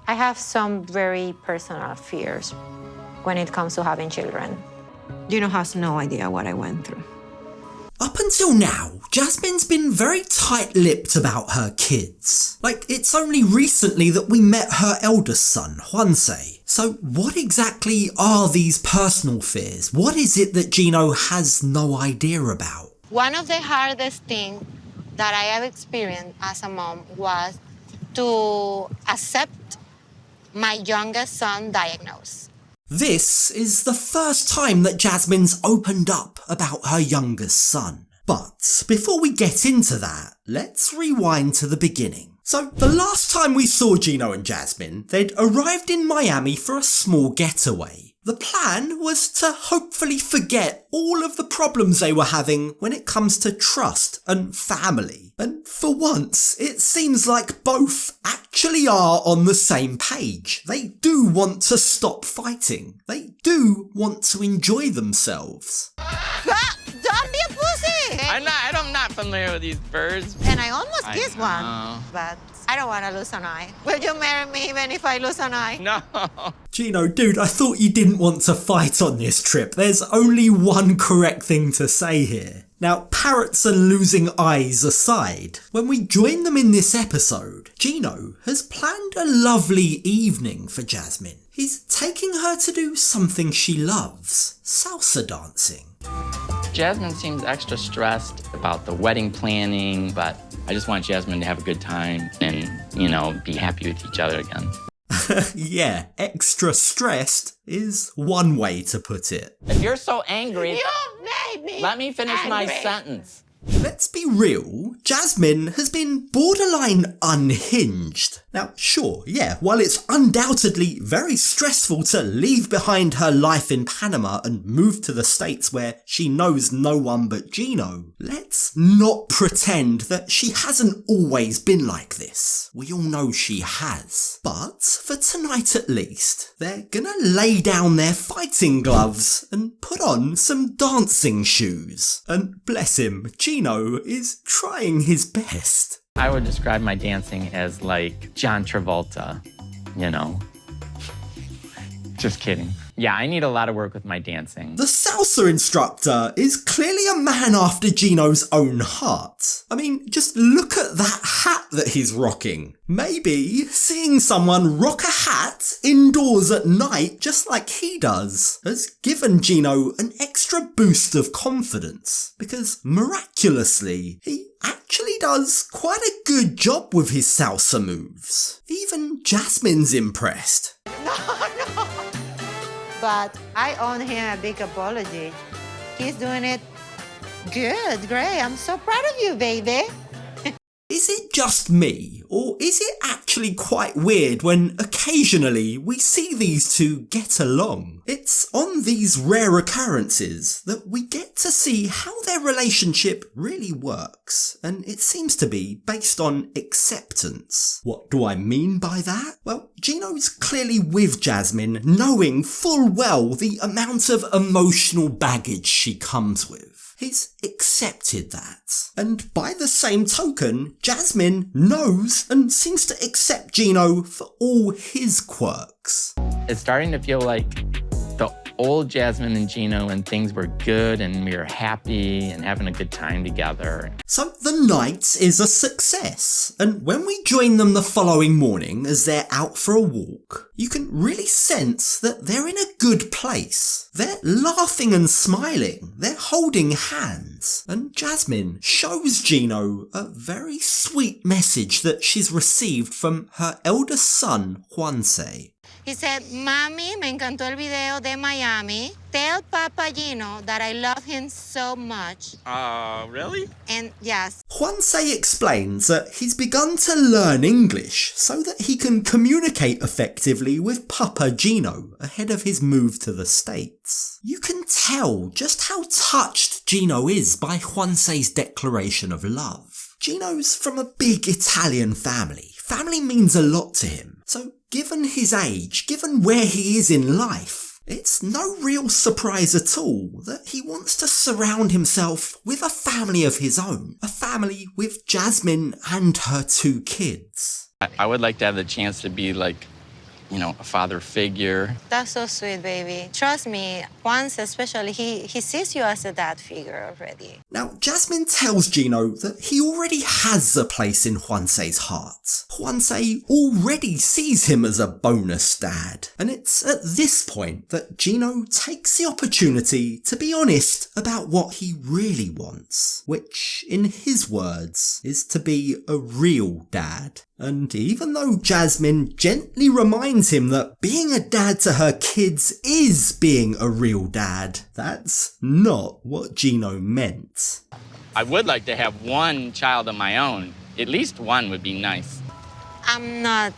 I have some very personal fears when it comes to having children. Gino has no idea what I went through. Up until now, Jasmine's been very tight-lipped about her kids. Like, it's only recently that we met her eldest son, Juanse. So what exactly are these personal fears? What is it that Gino has no idea about? One of the hardest things that I have experienced as a mom was to accept my youngest son diagnosed. This is the first time that Jasmine's opened up about her youngest son. But before we get into that, let's rewind to the beginning. So the last time we saw Gino and Jasmine, they'd arrived in Miami for a small getaway. The plan was to hopefully forget all of the problems they were having when it comes to trust and family. And for once, it seems like both actually are on the same page. They do want to stop fighting. They do want to enjoy themselves. Don't be a pussy! I'm not familiar with these birds. And I almost kissed one, but I don't want to lose an eye. Will you marry me even if I lose an eye? No. Gino, dude, I thought you didn't want to fight on this trip. There's only one correct thing to say here. Now, parrots and losing eyes aside, when we join them in this episode, Gino has planned a lovely evening for Jasmine. He's taking her to do something she loves, salsa dancing. Jasmine seems extra stressed about the wedding planning, but I just want Jasmine to have a good time and, be happy with each other again. Yeah, extra stressed is one way to put it. If you're so angry, You made me let me finish my angry. sentence. Let's be real, Jasmine has been borderline unhinged. Now, sure, yeah, while it's undoubtedly very stressful to leave behind her life in Panama and move to the States where she knows no one but Gino, let's not pretend that she hasn't always been like this. We all know she has. But for tonight at least, they're gonna lay down their fighting gloves and put on some dancing shoes. And bless him, Gino is trying his best. I would describe my dancing as like John Travolta, Just kidding. Yeah, I need a lot of work with my dancing. The salsa instructor is clearly a man after Gino's own heart. I mean, just look at that hat that he's rocking. Maybe seeing someone rock a hat indoors at night just like he does has given Gino an extra boost of confidence, because miraculously, he actually does quite a good job with his salsa moves. Even Jasmine's impressed. No. But I owe him a big apology. He's doing it good, great. I'm so proud of you, baby. Is it just me, or is it actually quite weird when occasionally we see these two get along? It's on these rare occurrences that we get to see how their relationship really works, and it seems to be based on acceptance. What do I mean by that? Well, Gino's clearly with Jasmine, knowing full well the amount of emotional baggage she comes with. He's accepted that. And by the same token, Jasmine knows and seems to accept Gino for all his quirks. It's starting to feel like the old Jasmine and Gino, and things were good and we were happy and having a good time together. So the night is a success, and when we join them the following morning as they're out for a walk, you can really sense that they're in a good place. They're laughing and smiling, they're holding hands, and Jasmine shows Gino a very sweet message that she's received from her eldest son, Juanse. He said, Mami, me encantó el video de Miami. Tell Papa Gino that I love him so much. Really? And yes. Juanse explains that he's begun to learn English so that he can communicate effectively with Papa Gino ahead of his move to the States. You can tell just how touched Gino is by Juanse's declaration of love. Gino's from a big Italian family. Family means a lot to him. So given his age, given where he is in life, it's no real surprise at all that he wants to surround himself with a family of his own. A family with Jasmine and her 2 kids. I would like to have the chance to be like a father figure. That's so sweet, baby. Trust me, Juanse especially, he sees you as a dad figure already. Now, Jasmine tells Gino that he already has a place in Juanse's heart. Juanse already sees him as a bonus dad. And it's at this point that Gino takes the opportunity to be honest about what he really wants, which, in his words, is to be a real dad. And even though Jasmine gently reminds him that being a dad to her kids is being a real dad, that's not what Gino meant. I would like to have one child of my own. At least one would be nice. I'm not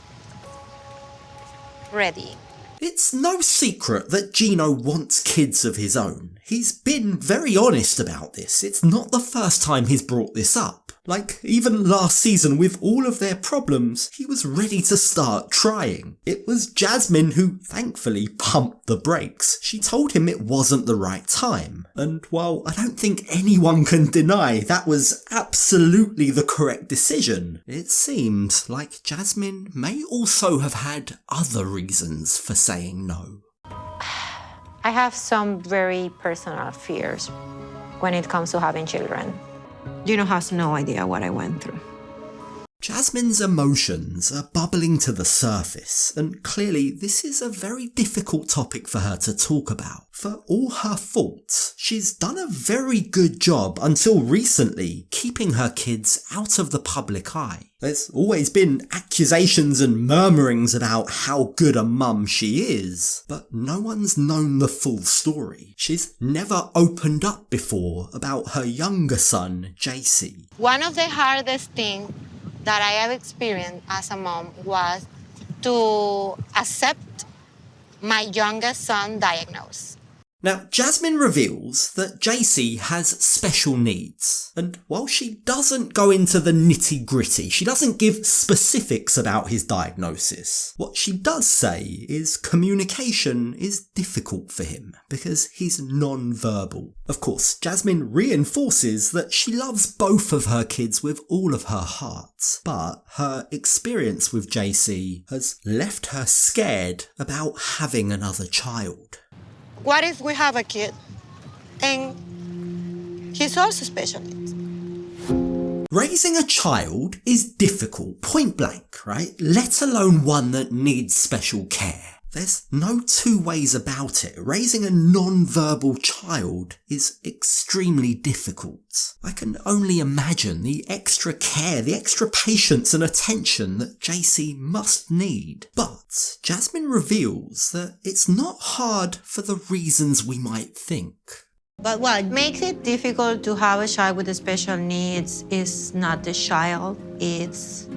ready. It's no secret that Gino wants kids of his own. He's been very honest about this. It's not the first time he's brought this up. Like, even last season with all of their problems, he was ready to start trying. It was Jasmine who thankfully pumped the brakes. She told him it wasn't the right time. And while I don't think anyone can deny that was absolutely the correct decision, it seemed like Jasmine may also have had other reasons for saying no. I have some very personal fears when it comes to having children. Gino has no idea what I went through. Jasmine's emotions are bubbling to the surface, and clearly this is a very difficult topic for her to talk about. For all her faults, she's done a very good job until recently keeping her kids out of the public eye. There's always been accusations and murmurings about how good a mum she is, but no one's known the full story. She's never opened up before about her younger son, JC. One of the hardest things that I have experienced as a mom was to accept my youngest son diagnosis. Now, Jasmine reveals that JC has special needs, and while she doesn't go into the nitty-gritty, she doesn't give specifics about his diagnosis, what she does say is communication is difficult for him because he's non-verbal. Of course, Jasmine reinforces that she loves both of her kids with all of her heart, but her experience with JC has left her scared about having another child. What if we have a kid and he's also special needs? Raising a child is difficult, point blank, right? Let alone one that needs special care. There's no two ways about it. Raising a non-verbal child is extremely difficult. I can only imagine the extra care, the extra patience and attention that JC must need. But Jasmine reveals that it's not hard for the reasons we might think. But what makes it difficult to have a child with special needs is not the child, it's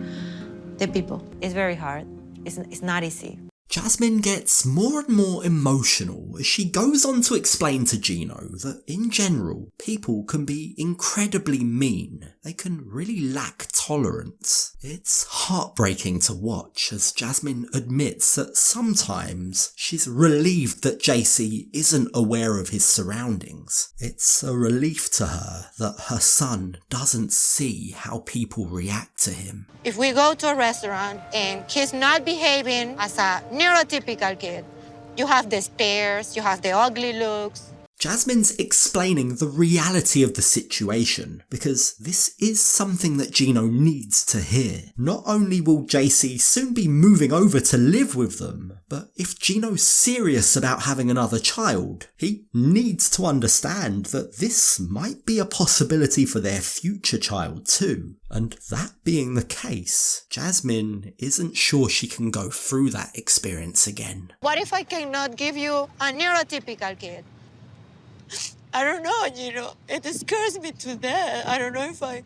the people. It's very hard. It's not easy. Jasmine gets more and more emotional as she goes on to explain to Gino that in general, people can be incredibly mean. They can really lack tolerance. It's heartbreaking to watch as Jasmine admits that sometimes she's relieved that JC isn't aware of his surroundings. It's a relief to her that her son doesn't see how people react to him. If we go to a restaurant and he's not behaving as a neurotypical kid, you have the stares, you have the ugly looks. Jasmine's explaining the reality of the situation because this is something that Gino needs to hear. Not only will JC soon be moving over to live with them, but if Gino's serious about having another child, he needs to understand that this might be a possibility for their future child too. And that being the case, Jasmine isn't sure she can go through that experience again. What if I cannot give you a neurotypical kid? I don't know, Gino. It scares me to death. I don't know if I...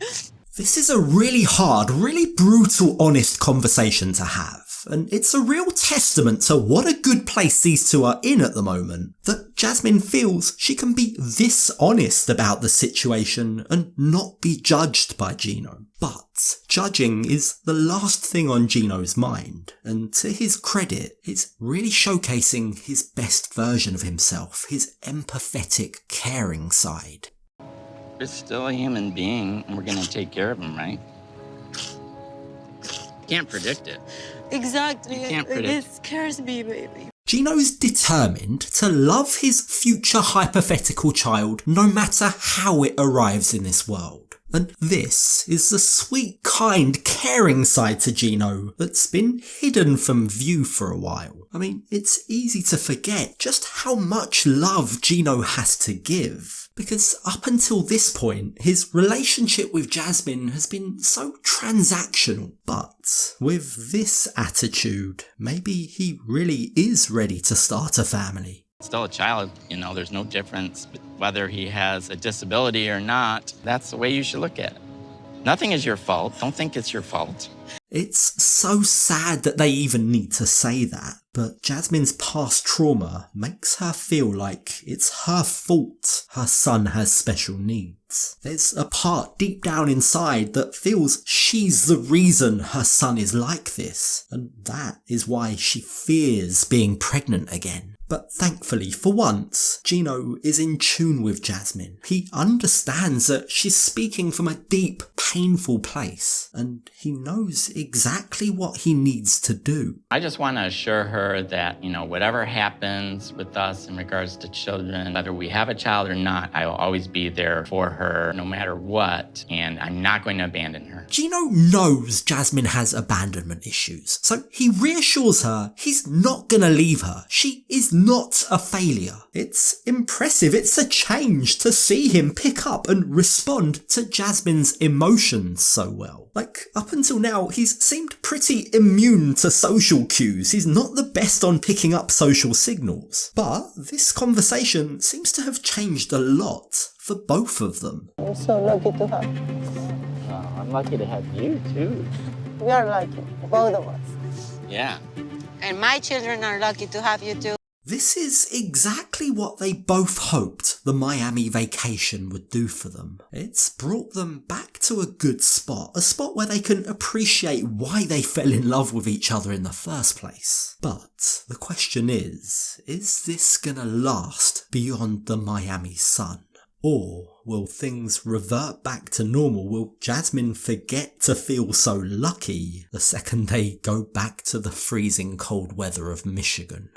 This is a really hard, really brutal, honest conversation to have. And it's a real testament to what a good place these two are in at the moment, that Jasmine feels she can be this honest about the situation and not be judged by Gino. But judging is the last thing on Gino's mind, and to his credit, it's really showcasing his best version of himself, his empathetic, caring side. It's still a human being, and we're gonna take care of him, right? Can't predict it. Exactly. Can't It predict. scares me, baby. Gino's determined to love his future hypothetical child no matter how it arrives in this world. And this is the sweet, kind, caring side to Gino that's been hidden from view for a while. I mean, it's easy to forget just how much love Gino has to give. Because up until this point, his relationship with Jasmine has been so transactional. But with this attitude, maybe he really is ready to start a family. Still a child, you know, there's no difference whether he has a disability or not. That's the way you should look at it. Nothing is your fault. Don't think it's your fault. It's so sad that they even need to say that, but Jasmine's past trauma makes her feel like it's her fault her son has special needs. There's a part deep down inside that feels she's the reason her son is like this, and that is why she fears being pregnant again. But thankfully, for once, Gino is in tune with Jasmine. He understands that she's speaking from a deep, painful place, and he knows exactly what he needs to do. I just want to assure her that, you know, whatever happens with us in regards to children, whether we have a child or not, I will always be there for her no matter what, and I'm not going to abandon her. Gino knows Jasmine has abandonment issues, so he reassures her he's not gonna leave her. She is not a failure. It's impressive, it's a change to see him pick up and respond to Jasmine's emotions so well. Like, up until now, he's seemed pretty immune to social cues. He's not the best on picking up social signals. But this conversation seems to have changed a lot for both of them. I'm so lucky to have. I'm lucky to have you, too. We are lucky, both of us. Yeah. And my children are lucky to have you too. This is exactly what they both hoped the Miami vacation would do for them. It's brought them back to a good spot, a spot where they can appreciate why they fell in love with each other in the first place. But the question is this gonna last beyond the Miami sun? Or will things revert back to normal? Will Jasmine forget to feel so lucky the second they go back to the freezing cold weather of Michigan?